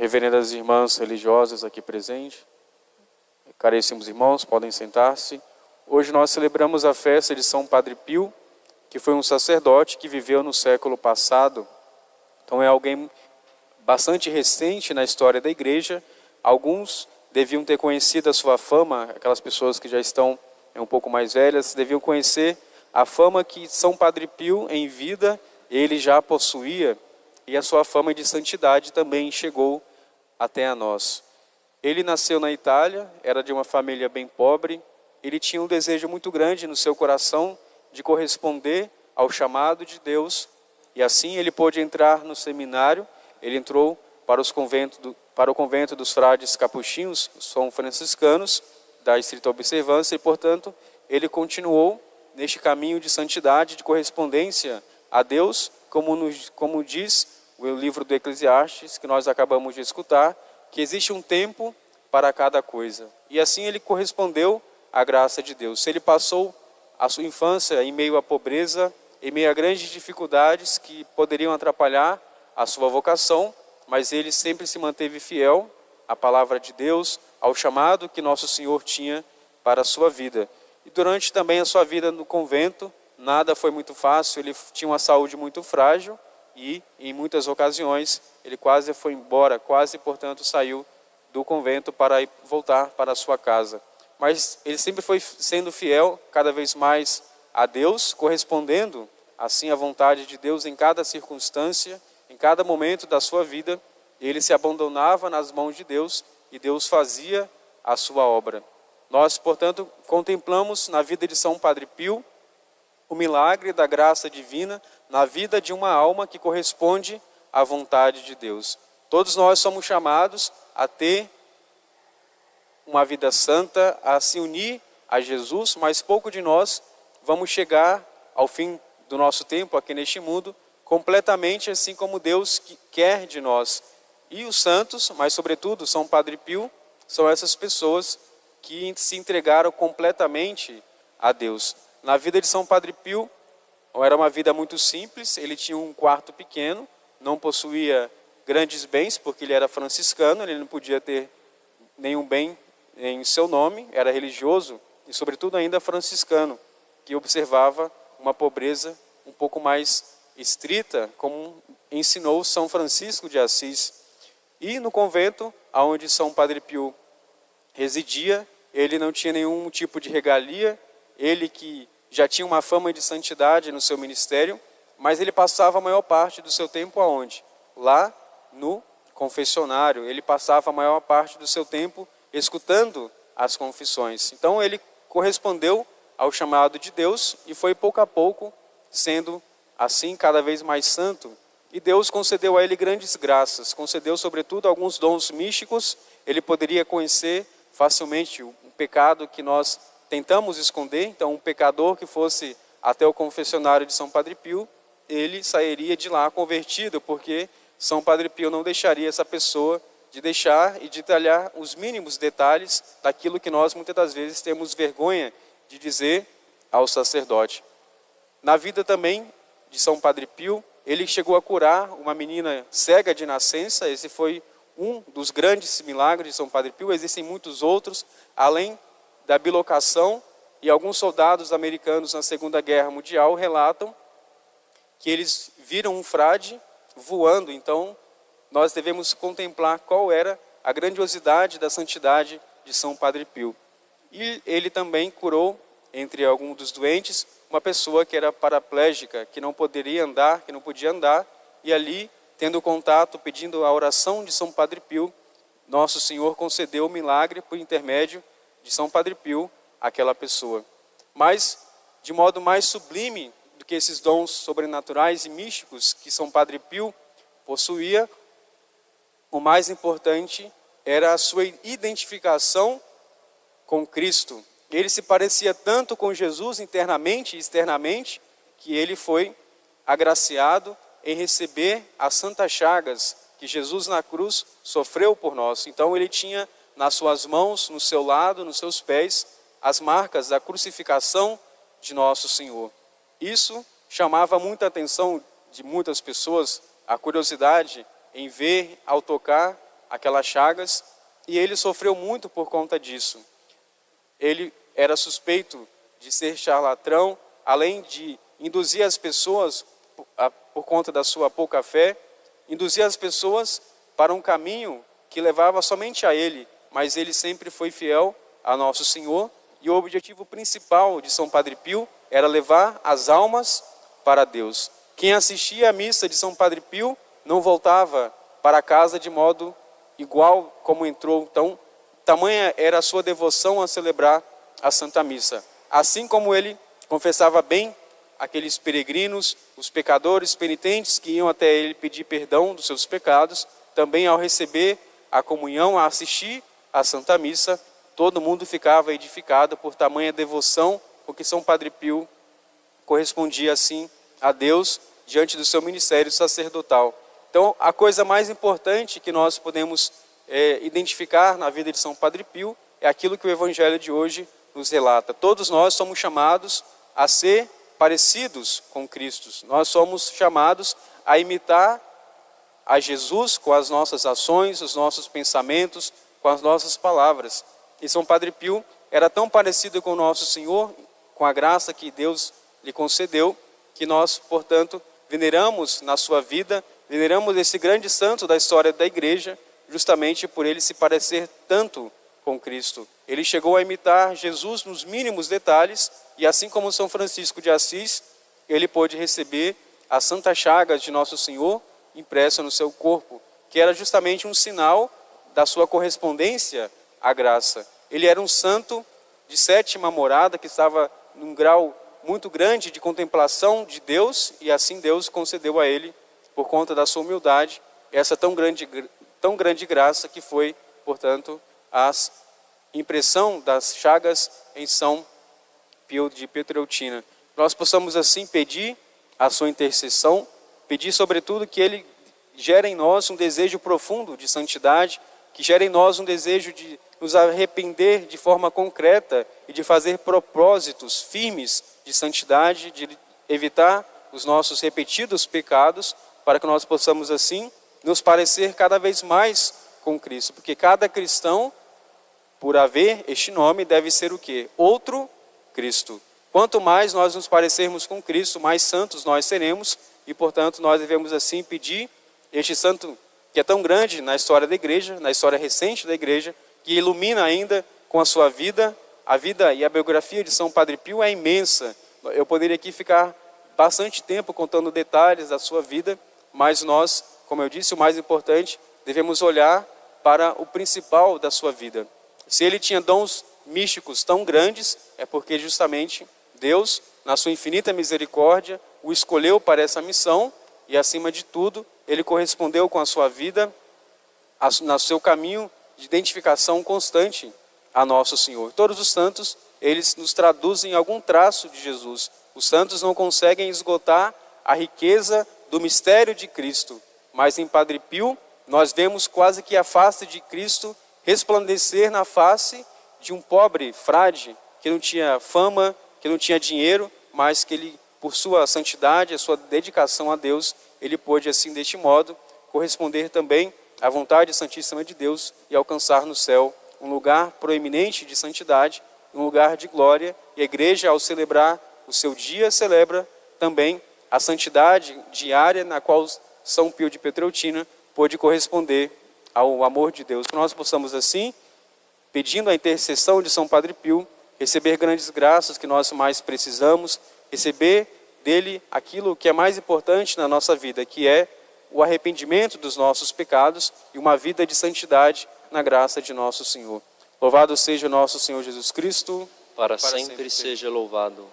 Reverendas irmãs religiosas aqui presentes, caríssimos irmãos, podem sentar-se. Hoje nós celebramos a festa de São Padre Pio, que foi um sacerdote que viveu no século passado. Então é alguém bastante recente na história da igreja. Alguns deviam ter conhecido a sua fama, aquelas pessoas que já estão um pouco mais velhas, deviam conhecer a fama que São Padre Pio, em vida, ele já possuía, e a sua fama de santidade também chegou até a nós. Ele nasceu na Itália, era de uma família bem pobre. Ele tinha um desejo muito grande no seu coração de corresponder ao chamado de Deus, e assim ele pôde entrar no seminário. Ele entrou para o convento dos frades capuchinhos, são franciscanos, da estrita observância, e portanto ele continuou neste caminho de santidade, de correspondência a Deus, como diz o livro do Eclesiastes, que nós acabamos de escutar, que existe um tempo para cada coisa. E assim ele correspondeu à graça de Deus. Ele passou a sua infância em meio à pobreza, em meio a grandes dificuldades que poderiam atrapalhar a sua vocação, mas ele sempre se manteve fiel à palavra de Deus, ao chamado que Nosso Senhor tinha para a sua vida. E durante também a sua vida no convento, nada foi muito fácil. Ele tinha uma saúde muito frágil e, em muitas ocasiões, ele quase foi embora, portanto, saiu do convento para voltar para a sua casa. Mas ele sempre foi sendo fiel cada vez mais a Deus, correspondendo assim à vontade de Deus em cada circunstância, em cada momento da sua vida. Ele se abandonava nas mãos de Deus e Deus fazia a sua obra. Nós, portanto, contemplamos na vida de São Padre Pio o milagre da graça divina na vida de uma alma que corresponde à vontade de Deus. Todos nós somos chamados a ter uma vida santa, a se unir a Jesus, mas pouco de nós vamos chegar ao fim do nosso tempo aqui neste mundo completamente assim como Deus quer de nós. E os santos, mas sobretudo São Padre Pio, são essas pessoas que se entregaram completamente a Deus. Na vida de São Padre Pio, era uma vida muito simples. Ele tinha um quarto pequeno, não possuía grandes bens, porque ele era franciscano, ele não podia ter nenhum bem em seu nome, era religioso e sobretudo ainda franciscano, que observava uma pobreza um pouco mais estrita, como ensinou São Francisco de Assis. E no convento, onde São Padre Pio residia, ele não tinha nenhum tipo de regalia. Ele que já tinha uma fama de santidade no seu ministério, mas ele passava a maior parte do seu tempo aonde? Lá no confessionário. Ele passava a maior parte do seu tempo escutando as confissões. Então ele correspondeu ao chamado de Deus e foi pouco a pouco sendo assim cada vez mais santo. E Deus concedeu a ele grandes graças, concedeu sobretudo alguns dons místicos. Ele poderia conhecer facilmente o pecado que nós tentamos esconder. Então um pecador que fosse até o confessionário de São Padre Pio, ele sairia de lá convertido, porque São Padre Pio não deixaria essa pessoa de deixar e de detalhar os mínimos detalhes daquilo que nós muitas das vezes temos vergonha de dizer ao sacerdote. Na vida também de São Padre Pio, ele chegou a curar uma menina cega de nascença. Esse foi um dos grandes milagres de São Padre Pio. Existem muitos outros, além da bilocação, e alguns soldados americanos na Segunda Guerra Mundial relatam que eles viram um frade voando. Então, nós devemos contemplar qual era a grandiosidade da santidade de São Padre Pio. E ele também curou, entre alguns dos doentes, uma pessoa que era paraplégica, que não poderia andar, que não podia andar, e ali, tendo contato, pedindo a oração de São Padre Pio, Nosso Senhor concedeu o milagre por intermédio de São Padre Pio àquela pessoa. Mas, de modo mais sublime do que esses dons sobrenaturais e místicos que São Padre Pio possuía, o mais importante era a sua identificação com Cristo. Ele se parecia tanto com Jesus internamente e externamente, que ele foi agraciado em receber as santas chagas que Jesus na cruz sofreu por nós. Então ele tinha nas suas mãos, no seu lado, nos seus pés, as marcas da crucificação de Nosso Senhor. Isso chamava muita atenção de muitas pessoas, a curiosidade em ver, ao tocar, aquelas chagas, e ele sofreu muito por conta disso. Ele era suspeito de ser charlatão, além de induzir as pessoas, por conta da sua pouca fé, induzir as pessoas para um caminho que levava somente a ele, mas ele sempre foi fiel a Nosso Senhor, e o objetivo principal de São Padre Pio era levar as almas para Deus. Quem assistia à missa de São Padre Pio não voltava para casa de modo igual como entrou. Então, tamanha era a sua devoção a celebrar a Santa Missa. Assim como ele confessava bem aqueles peregrinos, os pecadores penitentes que iam até ele pedir perdão dos seus pecados, também ao receber a comunhão, a assistir à Santa Missa, todo mundo ficava edificado por tamanha devoção, porque São Padre Pio correspondia assim a Deus diante do seu ministério sacerdotal. Então, a coisa mais importante que nós podemos identificar na vida de São Padre Pio é aquilo que o Evangelho de hoje nos relata. Todos nós somos chamados a ser parecidos com Cristo. Nós somos chamados a imitar a Jesus com as nossas ações, os nossos pensamentos, com as nossas palavras. E São Padre Pio era tão parecido com o Nosso Senhor, com a graça que Deus lhe concedeu, que nós, portanto, veneramos na sua vida, veneramos esse grande santo da história da igreja, justamente por ele se parecer tanto com Cristo. Ele chegou a imitar Jesus nos mínimos detalhes, e assim como São Francisco de Assis, ele pôde receber as santas chagas de Nosso Senhor impressa no seu corpo, que era justamente um sinal da sua correspondência à graça. Ele era um santo de sétima morada, que estava num grau muito grande de contemplação de Deus, e assim Deus concedeu a ele, por conta da sua humildade, essa tão grande graça que foi, portanto, a impressão das chagas em São Pio de Pietrelcina. Nós possamos assim pedir a sua intercessão, pedir sobretudo que ele gere em nós um desejo profundo de santidade, que gere em nós um desejo de nos arrepender de forma concreta e de fazer propósitos firmes de santidade, de evitar os nossos repetidos pecados, para que nós possamos assim nos parecer cada vez mais com Cristo. Porque cada cristão, por haver este nome, deve ser o quê? Outro Cristo. Quanto mais nós nos parecermos com Cristo, mais santos nós seremos, e portanto nós devemos assim pedir este santo que é tão grande na história da igreja, na história recente da igreja, que ilumina ainda com a sua vida. A vida e a biografia de São Padre Pio é imensa. Eu poderia aqui ficar bastante tempo contando detalhes da sua vida, mas nós, como eu disse, o mais importante, devemos olhar para o principal da sua vida. Se ele tinha dons místicos tão grandes, é porque justamente Deus, na sua infinita misericórdia, o escolheu para essa missão, e acima de tudo, ele correspondeu com a sua vida, no seu caminho de identificação constante a Nosso Senhor. Todos os santos, eles nos traduzem algum traço de Jesus. Os santos não conseguem esgotar a riqueza do mistério de Cristo, mas em Padre Pio, nós vemos quase que a face de Cristo resplandecer na face de um pobre frade, que não tinha fama, que não tinha dinheiro, mas que ele, por sua santidade, a sua dedicação a Deus, ele pôde assim, deste modo, corresponder também à vontade santíssima de Deus e alcançar no céu um lugar proeminente de santidade, um lugar de glória. E a igreja, ao celebrar o seu dia, celebra também a santidade diária na qual São Pio de Pietrelcina pôde corresponder ao amor de Deus. Que nós possamos assim, pedindo a intercessão de São Padre Pio, receber grandes graças que nós mais precisamos, receber dele aquilo que é mais importante na nossa vida, que é o arrependimento dos nossos pecados e uma vida de santidade na graça de Nosso Senhor. Louvado seja o nosso Senhor Jesus Cristo. Para sempre seja louvado.